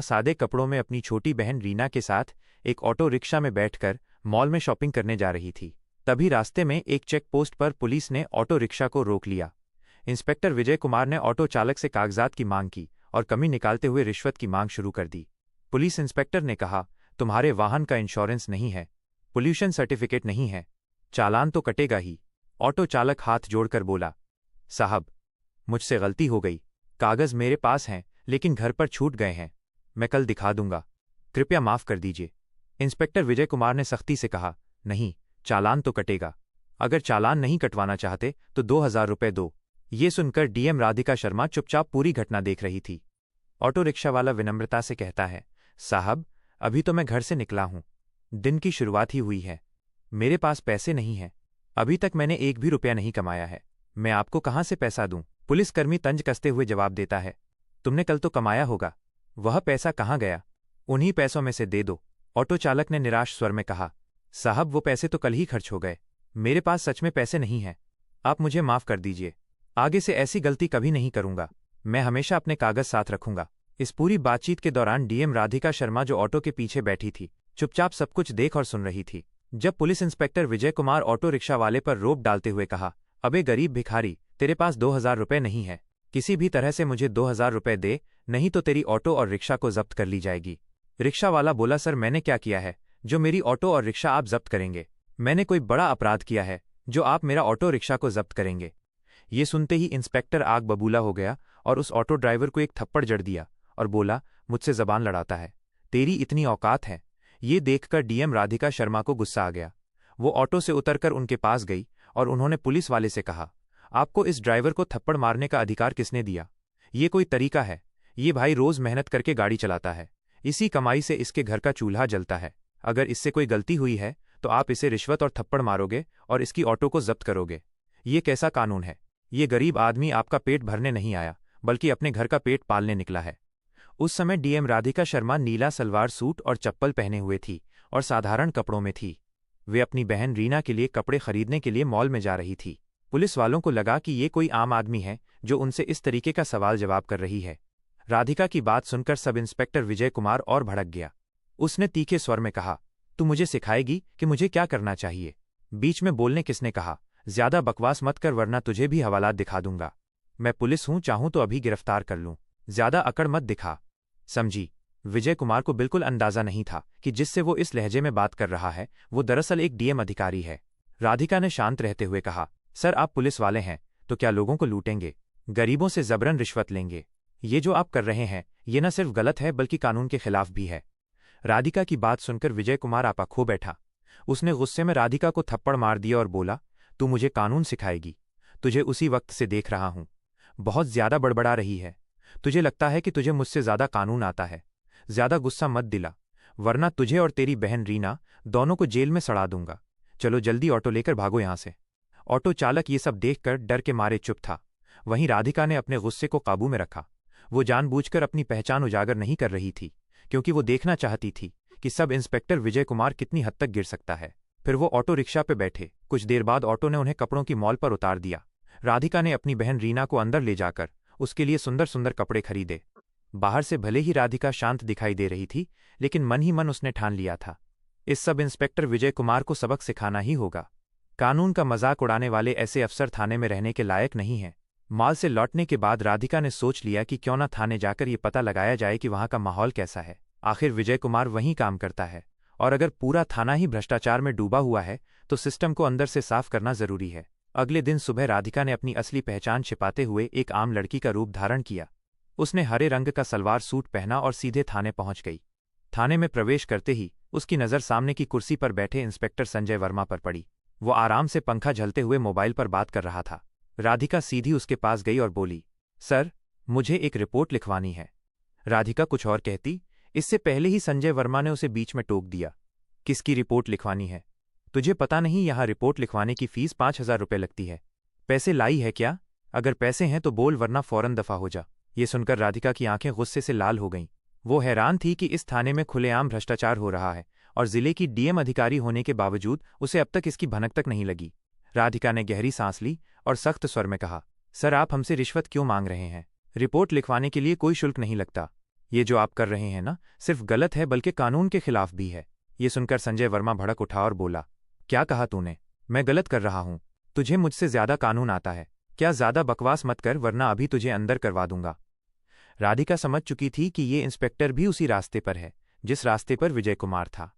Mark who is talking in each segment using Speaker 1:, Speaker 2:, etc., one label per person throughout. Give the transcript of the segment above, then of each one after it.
Speaker 1: सादे कपड़ों में अपनी छोटी बहन रीना के साथ एक ऑटो रिक्शा में बैठकर मॉल में शॉपिंग करने जा रही थी। तभी रास्ते में एक चेक पोस्ट पर पुलिस ने ऑटो रिक्शा को रोक लिया। इंस्पेक्टर विजय कुमार ने ऑटो चालक से कागजात की मांग की और कमी निकालते हुए रिश्वत की मांग शुरू कर दी। पुलिस इंस्पेक्टर ने कहा, तुम्हारे वाहन का इंश्योरेंस नहीं है, पोल्यूशन सर्टिफिकेट नहीं है, चालान तो कटेगा ही। ऑटो चालक हाथ जोड़कर बोला, साहब, मुझसे गलती हो गई, कागज मेरे पास हैं लेकिन घर पर छूट गए हैं, मैं कल दिखा दूंगा, कृपया माफ कर दीजिए। इंस्पेक्टर विजय कुमार ने सख्ती से कहा, नहीं, चालान तो कटेगा, अगर चालान नहीं कटवाना चाहते तो 2000 रुपये दो। ये सुनकर डीएम राधिका शर्मा चुपचाप पूरी घटना देख रही थी। ऑटो रिक्शा वाला विनम्रता से कहता है, साहब, अभी तो मैं घर से निकला हूं, दिन की शुरुआत ही हुई है, मेरे पास पैसे नहीं हैं, अभी तक मैंने एक भी रुपया नहीं कमाया है, मैं आपको कहां से पैसा दूं। पुलिसकर्मी तंज कसते हुए जवाब देता है, तुमने कल तो कमाया होगा, वह पैसा कहाँ गया, उन्हीं पैसों में से दे दो। ऑटो चालक ने निराश स्वर में कहा, साहब, वो पैसे तो कल ही खर्च हो गए, मेरे पास सच में पैसे नहीं हैं, आप मुझे माफ कर दीजिए, आगे से ऐसी गलती कभी नहीं करूंगा, मैं हमेशा अपने कागज साथ रखूंगा। इस पूरी बातचीत के दौरान डीएम राधिका शर्मा, जो ऑटो के पीछे बैठी थी, चुपचाप सब कुछ देख और सुन रही थी। जब police inspector Vijay Kumar auto rickshaw वाले पर रोप डालते हुए कहा, अबे गरीब भिखारी, तेरे पास 2000 रुपये नहीं है, किसी भी तरह से मुझे 2000 रुपये दे, नहीं तो तेरी ऑटो और रिक्शा को जब्त कर ली जाएगी। रिक्शा वाला बोला, सर, मैंने क्या किया है जो मेरी ऑटो और रिक्शा आप जब्त करेंगे, मैंने कोई बड़ा अपराध किया है जो आप मेरा ऑटो रिक्शा को जब्त करेंगे। ये सुनते ही इंस्पेक्टर आग बबूला हो गया और उस ऑटो ड्राइवर को एक थप्पड़ जड़ दिया और बोला, मुझसे जबान लड़ाता है, तेरी इतनी औकात है। ये देखकर डीएम राधिका शर्मा को गुस्सा आ गया। वो ऑटो से उतरकर उनके पास गई और उन्होंने पुलिस वाले से कहा, आपको इस ड्राइवर को थप्पड़ मारने का अधिकार किसने दिया, ये कोई तरीका है, ये भाई रोज मेहनत करके गाड़ी चलाता है, इसी कमाई से इसके घर का चूल्हा जलता है, अगर इससे कोई गलती हुई है तो आप इसे रिश्वत और थप्पड़ मारोगे और इसकी ऑटो को जब्त करोगे, ये कैसा कानून है। ये गरीब आदमी आपका पेट भरने नहीं आया बल्कि अपने घर का पेट पालने निकला है। उस समय डीएम राधिका शर्मा नीला सलवार सूट और चप्पल पहने हुए थी और साधारण कपड़ों में थी। वे अपनी बहन रीना के लिए कपड़े खरीदने के लिए मॉल में जा रही थी। पुलिस वालों को लगा कि ये कोई आम आदमी है जो उनसे इस तरीके का सवाल जवाब कर रही है। राधिका की बात सुनकर सब इंस्पेक्टर विजय कुमार और भड़क गया। उसने तीखे स्वर में कहा, तू मुझे सिखाएगी कि मुझे क्या करना चाहिए। बीच में बोलने किसने कहा, ज्यादा बकवास मत कर वरना तुझे भी हवालात दिखा दूंगा। मैं पुलिस हूं, चाहूं तो अभी गिरफ्तार कर लूं, ज्यादा अकड़ मत दिखा, समझी। विजय कुमार को बिल्कुल अंदाजा नहीं था कि जिससे वो इस लहजे में बात कर रहा है वो दरअसल एक डीएम अधिकारी है। राधिका ने शांत रहते हुए कहा, सर, आप पुलिस वाले हैं तो क्या लोगों को लूटेंगे, गरीबों से जबरन रिश्वत लेंगे? ये जो आप कर रहे हैं ये न सिर्फ गलत है बल्कि कानून के खिलाफ भी है। राधिका की बात सुनकर विजय कुमार आपा खो बैठा। उसने गुस्से में राधिका को थप्पड़ मार दिया और बोला, तू मुझे कानून सिखाएगी? तुझे उसी वक्त से देख रहा हूं, बहुत ज्यादा बड़बड़ा रही है, तुझे लगता है कि तुझे मुझसे ज्यादा कानून आता है। ज्यादा गुस्सा मत दिला वरना तुझे और तेरी बहन रीना दोनों को जेल में सड़ा दूंगा। चलो जल्दी ऑटो लेकर भागो यहां से। ऑटो चालक ये सब देखकर डर के मारे चुप था। वहीं राधिका ने अपने गुस्से को काबू में रखा। वो जानबूझकर अपनी पहचान उजागर नहीं कर रही थी क्योंकि वो देखना चाहती थी कि सब इंस्पेक्टर विजय कुमार कितनी हद तक गिर सकता है। फिर वो ऑटो रिक्शा पे बैठे। कुछ देर बाद ऑटो ने उन्हें कपड़ों की मॉल पर उतार दिया। राधिका ने अपनी बहन रीना को अंदर ले जाकर उसके लिए सुंदर सुंदर कपड़े खरीदे। बाहर से भले ही राधिका शांत दिखाई दे रही थी लेकिन मन ही मन उसने ठान लिया था, इस सब इंस्पेक्टर विजय कुमार को सबक सिखाना ही होगा। कानून का मजाक उड़ाने वाले ऐसे अफसर थाने में रहने के लायक नहीं हैं। मॉल से लौटने के बाद राधिका ने सोच लिया कि क्यों न थाने जाकर ये पता लगाया जाए कि वहां का माहौल कैसा है। आखिर विजय कुमार वहीं काम करता है और अगर पूरा थाना ही भ्रष्टाचार में डूबा हुआ है तो सिस्टम को अंदर से साफ करना जरूरी है। अगले दिन सुबह राधिका ने अपनी असली पहचान छिपाते हुए एक आम लड़की का रूप धारण किया। उसने हरे रंग का सलवार सूट पहना और सीधे थाने पहुंच गई। थाने में प्रवेश करते ही उसकी नज़र सामने की कुर्सी पर बैठे इंस्पेक्टर संजय वर्मा पर पड़ी। वो आराम से पंखा झलते हुए मोबाइल पर बात कर रहा था। राधिका सीधी उसके पास गई और बोली, सर, मुझे एक रिपोर्ट लिखवानी है। राधिका कुछ और कहती, इससे पहले ही संजय वर्मा ने उसे बीच में टोक दिया। किसकी रिपोर्ट लिखवानी है? तुझे पता नहीं यहाँ रिपोर्ट लिखवाने की फीस 5000 रुपये लगती है। पैसे लाई है क्या? अगर पैसे हैं तो बोल वरना फौरन दफा हो जा। ये सुनकर राधिका की आंखें गुस्से से लाल हो गईं। वो हैरान थी कि इस थाने में खुलेआम भ्रष्टाचार हो रहा है और जिले की डीएम अधिकारी होने के बावजूद उसे अब तक इसकी भनक तक नहीं लगी। राधिका ने गहरी सांस ली और सख्त स्वर में कहा, सर, आप हमसे रिश्वत क्यों मांग रहे हैं? रिपोर्ट लिखवाने के लिए कोई शुल्क नहीं लगता। ये जो आप कर रहे हैं ना, सिर्फ गलत है बल्कि कानून के खिलाफ भी है। ये सुनकर संजय वर्मा भड़क उठा और बोला, क्या कहा तूने? मैं गलत कर रहा हूं? तुझे मुझसे ज्यादा कानून आता है। क्या ज्यादा बकवास मत कर वरना अभी तुझे अंदर करवा दूंगा। राधिका समझ चुकी थी कि ये इंस्पेक्टर भी उसी रास्ते पर है जिस रास्ते पर विजय कुमार था।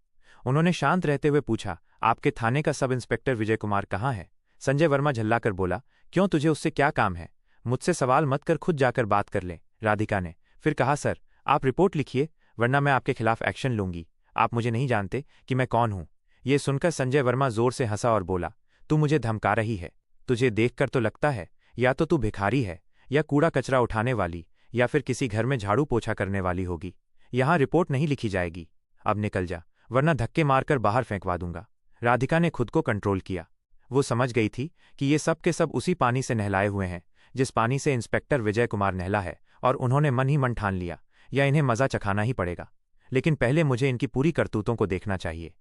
Speaker 1: उन्होंने शांत रहते हुए पूछा, आपके थाने का सब इंस्पेक्टर विजय कुमार कहाँ है? संजय वर्मा झल्लाकर बोला, क्यों, तुझे उससे क्या काम है? मुझसे सवाल मत कर, खुद जाकर बात कर ले। राधिका ने फिर कहा, सर आप रिपोर्ट लिखिए वरना मैं आपके खिलाफ एक्शन लूंगी। आप मुझे नहीं जानते कि मैं कौन हूं। ये सुनकर संजय वर्मा जोर से हंसा और बोला, तू मुझे धमका रही है? तुझे देखकर तो लगता है या तो तू भिखारी है या कूड़ा कचरा उठाने वाली या फिर किसी घर में झाड़ू पोछा करने वाली होगी। यहां रिपोर्ट नहीं लिखी जाएगी। अब निकल जा वरना धक्के मारकर बाहर फेंकवा दूंगा। राधिका ने खुद को कंट्रोल किया। वो समझ गई थी कि ये सब के सब उसी पानी से नहलाए हुए हैं जिस पानी से इंस्पेक्टर विजय कुमार नहला है, और उन्होंने मन ही मन ठान लिया या इन्हें मजा चखाना ही पड़ेगा। लेकिन पहले मुझे इनकी पूरी करतूतों को देखना चाहिए।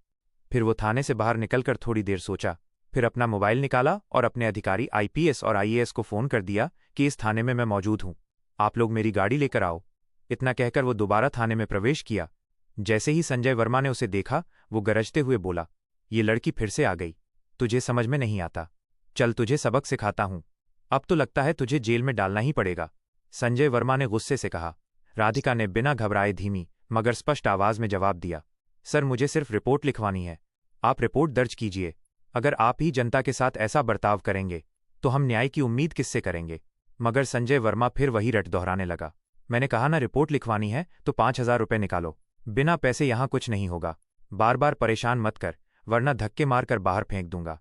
Speaker 1: फिर वो थाने से बाहर निकलकर थोड़ी देर सोचा, फिर अपना मोबाइल निकाला और अपने अधिकारी आईपीएस और आईएएस को फोन कर दिया कि इस थाने में मैं मौजूद हूं, आप लोग मेरी गाड़ी लेकर आओ। इतना कहकर वो दोबारा थाने में प्रवेश किया। जैसे ही संजय वर्मा ने उसे देखा, वो गरजते हुए बोला, ये लड़की फिर से आ गई। तुझे समझ में नहीं आता? चल तुझे सबक सिखाता हूं। अब तो लगता है तुझे जेल में डालना ही पड़ेगा। संजय वर्मा ने गुस्से से कहा। राधिका ने बिना घबराए धीमी मगर स्पष्ट आवाज में जवाब दिया, सर मुझे सिर्फ रिपोर्ट लिखवानी है। आप रिपोर्ट दर्ज कीजिए। अगर आप ही जनता के साथ ऐसा बर्ताव करेंगे तो हम न्याय की उम्मीद किससे करेंगे? मगर संजय वर्मा फिर वही रट दोहराने लगा, मैंने कहा ना रिपोर्ट लिखवानी है तो 5,000 रुपये निकालो। बिना पैसे यहां कुछ नहीं होगा। बार बार परेशान मत कर वरना धक्के मारकर बाहर फेंक दूंगा।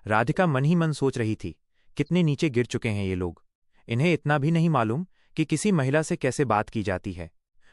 Speaker 1: राधिका मन ही मन सोच रही थी, कितने नीचे गिर चुके हैं ये लोग। इन्हें इतना भी नहीं मालूम कि किसी महिला से कैसे बात की जाती है।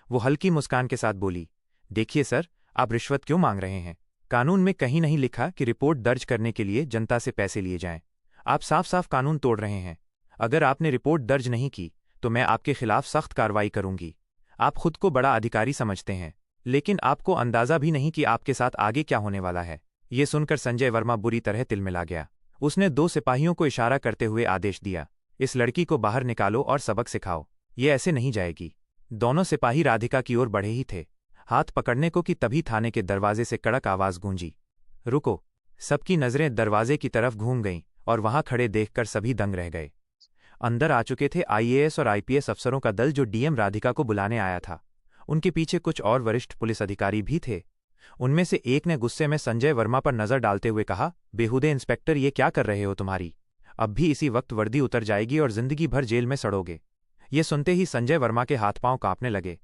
Speaker 1: वो हल्की मुस्कान के साथ बोली, देखिए सर, आप रिश्वत क्यों मांग रहे हैं? कानून में कहीं नहीं लिखा कि रिपोर्ट दर्ज करने के लिए जनता से पैसे लिए जाएं। आप साफ साफ कानून तोड़ रहे हैं। अगर आपने रिपोर्ट दर्ज नहीं की तो मैं आपके खिलाफ सख्त कार्रवाई करूंगी। आप खुद को बड़ा अधिकारी समझते हैं, लेकिन आपको अंदाजा भी नहीं कि आपके साथ आगे क्या होने वाला है। ये सुनकर संजय वर्मा बुरी तरह तिलमिला गया। उसने 2 सिपाहियों को इशारा करते हुए आदेश दिया, इस लड़की को बाहर निकालो और सबक सिखाओ। ये ऐसे नहीं जाएगी। दोनों सिपाही राधिका की ओर बढ़े ही थे, हाथ पकड़ने को कि तभी थाने के दरवाजे से कड़क आवाज गूंजी, रुको। सबकी नजरें दरवाजे की तरफ घूम गईं और वहां खड़े देखकर सभी दंग रह गए। अंदर आ चुके थे आईएएस और आईपीएस अफसरों का दल जो डीएम राधिका को बुलाने आया था। उनके पीछे कुछ और वरिष्ठ पुलिस अधिकारी भी थे। उनमें से एक ने गुस्से में संजय वर्मा पर नजर डालते हुए कहा, बेहुदे इंस्पेक्टर, ये क्या कर रहे हो तुम्हारी? अब भी इसी वक्त वर्दी उतर जाएगी और जिंदगी भर जेल में सड़ोगे। ये सुनते ही संजय वर्मा के हाथ पांव कांपने लगे,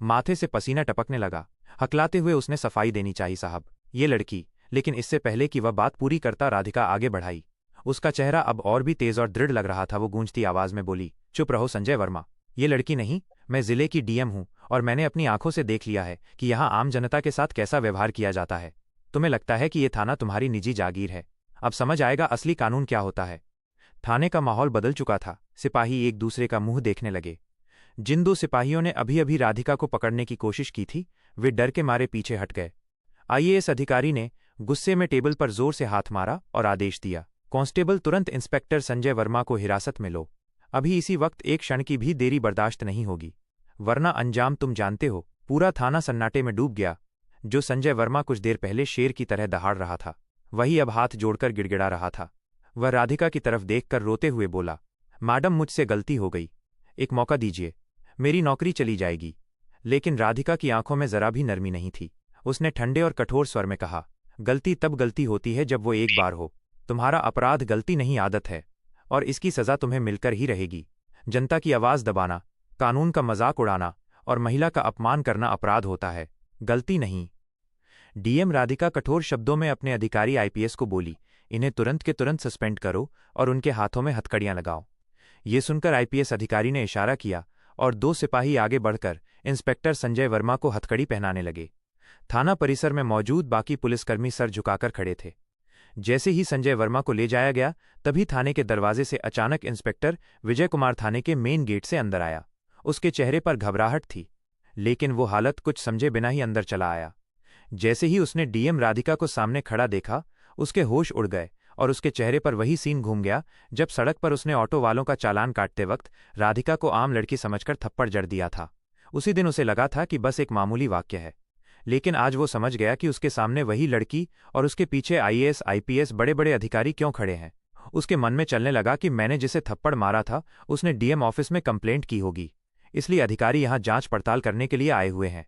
Speaker 1: माथे से पसीना टपकने लगा। हकलाते हुए उसने सफाई देनी चाहिए, साहब ये लड़की। लेकिन इससे पहले कि वह बात पूरी करता राधिका आगे बढ़ाई। उसका चेहरा अब और भी तेज और दृढ़ लग रहा था। वो गूंजती आवाज में बोली, चुप रहो संजय वर्मा। ये लड़की नहीं, मैं जिले की डीएम हूं और मैंने अपनी आंखों से देख लिया है कि यहां आम जनता के साथ कैसा व्यवहार किया जाता है। तुम्हें लगता है कि ये थाना तुम्हारी निजी जागीर है। अब समझ आएगा असली कानून क्या होता है। थाने का माहौल बदल चुका था। सिपाही एक दूसरे का मुंह देखने लगे। जिन 2 सिपाहियों ने अभी अभी राधिका को पकड़ने की कोशिश की थी, वे डर के मारे पीछे हट गए। आईएएस अधिकारी ने गुस्से में टेबल पर जोर से हाथ मारा और आदेश दिया, कांस्टेबल तुरंत इंस्पेक्टर संजय वर्मा को हिरासत में लो। अभी इसी वक्त एक क्षण की भी देरी बर्दाश्त नहीं होगी, वरना अंजाम तुम जानते हो। पूरा थाना सन्नाटे में डूब गया। जो संजय वर्मा कुछ देर पहले शेर की तरह दहाड़ रहा था, वही अब हाथ जोड़कर गिड़गिड़ा रहा था। वह राधिका की तरफ देखकर रोते हुए बोला, मैडम मुझसे गलती हो गई, एक मौका दीजिए, मेरी नौकरी चली जाएगी। लेकिन राधिका की आंखों में जरा भी नरमी नहीं थी। उसने ठंडे और कठोर स्वर में कहा, गलती तब गलती होती है जब वो एक बार हो। तुम्हारा अपराध गलती नहीं, आदत है, और इसकी सजा तुम्हें मिलकर ही रहेगी। जनता की आवाज दबाना, कानून का मजाक उड़ाना और महिला का अपमान करना अपराध होता है, गलती नहीं। डीएम राधिका कठोर शब्दों में अपने अधिकारी आईपीएस को बोली, इन्हें तुरंत के तुरंत सस्पेंड करो और उनके हाथों में हथकड़ियां लगाओ। ये सुनकर आईपीएस अधिकारी ने इशारा किया और 2 सिपाही आगे बढ़कर इंस्पेक्टर संजय वर्मा को हथकड़ी पहनाने लगे। थाना परिसर में मौजूद बाकी पुलिसकर्मी सर झुकाकर खड़े थे। जैसे ही संजय वर्मा को ले जाया गया, तभी थाने के दरवाजे से अचानक इंस्पेक्टर विजय कुमार थाने के मेन गेट से अंदर आया। उसके चेहरे पर घबराहट थी, लेकिन वो हालत कुछ समझे बिना ही अंदर चला आया। जैसे ही उसने डीएम राधिका को सामने खड़ा देखा, उसके होश उड़ गए और उसके चेहरे पर वही सीन घूम गया जब सड़क पर उसने ऑटो वालों का चालान काटते वक्त राधिका को आम लड़की समझकर थप्पड़ जड़ दिया था। उसी दिन उसे लगा था कि बस एक मामूली वाक्य है, लेकिन आज वो समझ गया कि उसके सामने वही लड़की और उसके पीछे आईएएस आईपीएस बड़े बड़े अधिकारी क्यों खड़े हैं। उसके मन में चलने लगा कि मैंने जिसे थप्पड़ मारा था उसने डीएम ऑफिस में कंप्लेंट की होगी, इसलिए अधिकारी यहां जांच पड़ताल करने के लिए आए हुए हैं।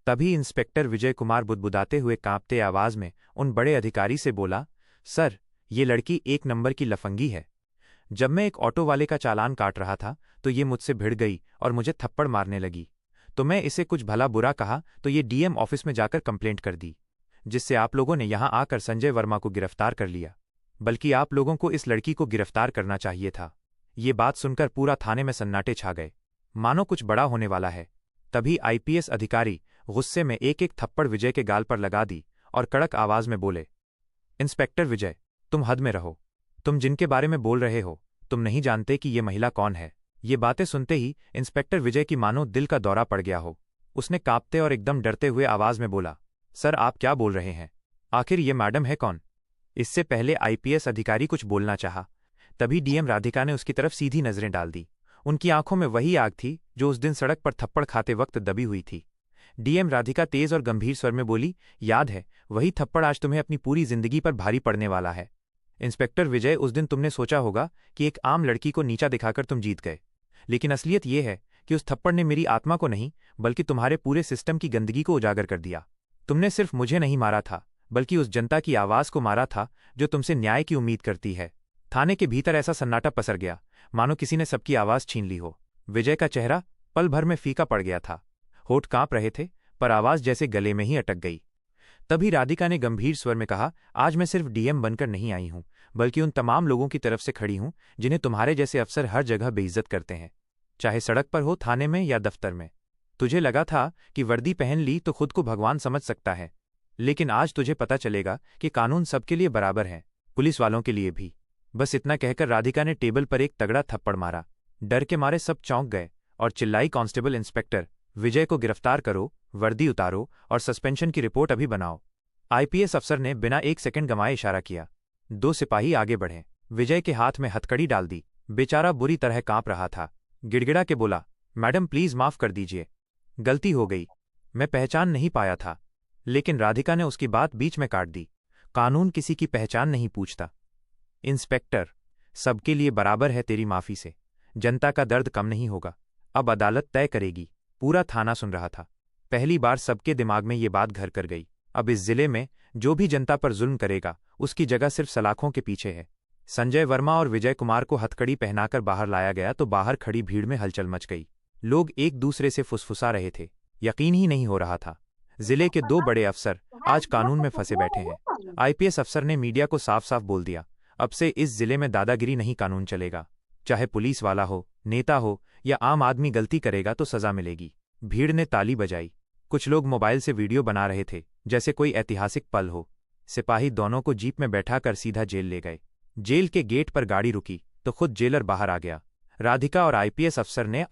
Speaker 1: तभी इंस्पेक्टर विजय कुमार बुदबुदाते हुए कांपते आवाज में उन बड़े अधिकारी से बोला, सर, ये लड़की एक नंबर की लफंगी है। जब मैं एक ऑटो वाले का चालान काट रहा था तो ये मुझसे भिड़ गई और मुझे थप्पड़ मारने लगी, तो मैं इसे कुछ भला बुरा कहा तो ये डीएम ऑफिस में जाकर कंप्लेंट कर दी, जिससे आप लोगों ने यहां आकर संजय वर्मा को गिरफ्तार कर लिया। बल्कि आप लोगों को इस लड़की को गिरफ्तार करना चाहिए था। ये बात सुनकर पूरा थाने में सन्नाटे छा गए, मानो कुछ बड़ा होने वाला है। तभी आईपीएस अधिकारी गुस्से में एक एक थप्पड़ विजय के गाल पर लगा दी और कड़क आवाज में बोले, इंस्पेक्टर विजय, तुम हद में रहो। तुम जिनके बारे में बोल रहे हो, तुम नहीं जानते कि ये महिला कौन है। ये बातें सुनते ही इंस्पेक्टर विजय की मानो दिल का दौरा पड़ गया हो। उसने कांपते और एकदम डरते हुए आवाज में बोला, सर, आप क्या बोल रहे हैं? आखिर ये मैडम है कौन? इससे पहले आईपीएस अधिकारी कुछ बोलना चाहा, तभी डीएम राधिका ने उसकी तरफ सीधी नजरें डाल दी। उनकी आंखों में वही आग थी जो उस दिन सड़क पर थप्पड़ खाते वक्त दबी हुई थी। डीएम राधिका तेज और गंभीर स्वर में बोली, याद है, वही थप्पड़ आज तुम्हें अपनी पूरी जिंदगी पर भारी पड़ने वाला है। इंस्पेक्टर विजय, उस दिन तुमने सोचा होगा कि एक आम लड़की को नीचा दिखाकर तुम जीत गए, लेकिन असलियत यह है कि उस थप्पड़ ने मेरी आत्मा को नहीं बल्कि तुम्हारे पूरे सिस्टम की गंदगी को उजागर कर दिया। तुमने सिर्फ मुझे नहीं मारा था, बल्कि उस जनता की आवाज को मारा था जो तुमसे न्याय की उम्मीद करती है। थाने के भीतर ऐसा सन्नाटा पसर गया मानो किसी ने सबकी आवाज छीन ली हो। विजय का चेहरा पल भर में फीका पड़ गया था, होठ कांप रहे थे, पर आवाज जैसे गले में ही अटक गई। तभी राधिका ने गंभीर स्वर में कहा, आज मैं सिर्फ डीएम बनकर नहीं आई हूं, बल्कि उन तमाम लोगों की तरफ से खड़ी हूं जिन्हें तुम्हारे जैसे अफसर हर जगह बेइज्जत करते हैं, चाहे सड़क पर हो, थाने में या दफ्तर में। तुझे लगा था कि वर्दी पहन ली तो खुद को भगवान समझ सकता है, लेकिन आज तुझे पता चलेगा कि कानून सबके लिए बराबर है, पुलिस वालों के लिए भी। बस इतना कहकर राधिका ने टेबल पर एक तगड़ा थप्पड़ मारा। डर के मारे सब चौंक गए और चिल्लाई, कांस्टेबल इंस्पेक्टर विजय को गिरफ्तार करो, वर्दी उतारो और सस्पेंशन की रिपोर्ट अभी बनाओ। आईपीएस अफसर ने बिना एक सेकंड गंवाए इशारा किया। 2 सिपाही आगे बढ़े, विजय के हाथ में हथकड़ी डाल दी। बेचारा बुरी तरह कांप रहा था। गिड़गिड़ा के बोला, मैडम प्लीज माफ कर दीजिए, गलती हो गई, मैं पहचान नहीं पाया था। लेकिन राधिका ने उसकी बात बीच में काट दी, कानून किसी की पहचान नहीं पूछता। इंस्पेक्टर, सबके लिए बराबर है, तेरी माफी से जनता का दर्द कम नहीं होगा, अब अदालत तय करेगी। पूरा थाना सुन रहा था। पहली बार सबके दिमाग में ये बात घर कर गई। अब इस जिले में जो भी जनता पर जुल्म करेगा उसकी जगह सिर्फ सलाखों के पीछे है। संजय वर्मा और विजय कुमार को हथकड़ी पहनाकर बाहर लाया गया तो बाहर खड़ी भीड़ में हलचल मच गई। लोग एक दूसरे से फुसफुसा रहे थे। यकीन ही नहीं हो रहा था, जिले के 2 बड़े अफसर आज कानून में फंसे बैठे हैं। आईपीएस अफसर ने मीडिया को साफ साफ बोल दिया, अब से इस जिले में दादागिरी नहीं, कानून चलेगा। चाहे पुलिस वाला हो, नेता हो या आम आदमी, गलती करेगा तो सजा मिलेगी। भीड़ ने ताली बजाई। कुछ लोग मोबाइल से वीडियो बना रहे थे जैसे कोई ऐतिहासिक पल हो। सिपाही दोनों को जीप में बैठाकर सीधा जेल ले गए। जेल के गेट पर गाड़ी रुकी तो खुद जेलर बाहर आ गया। राधिका और आईपीएस अफसर ने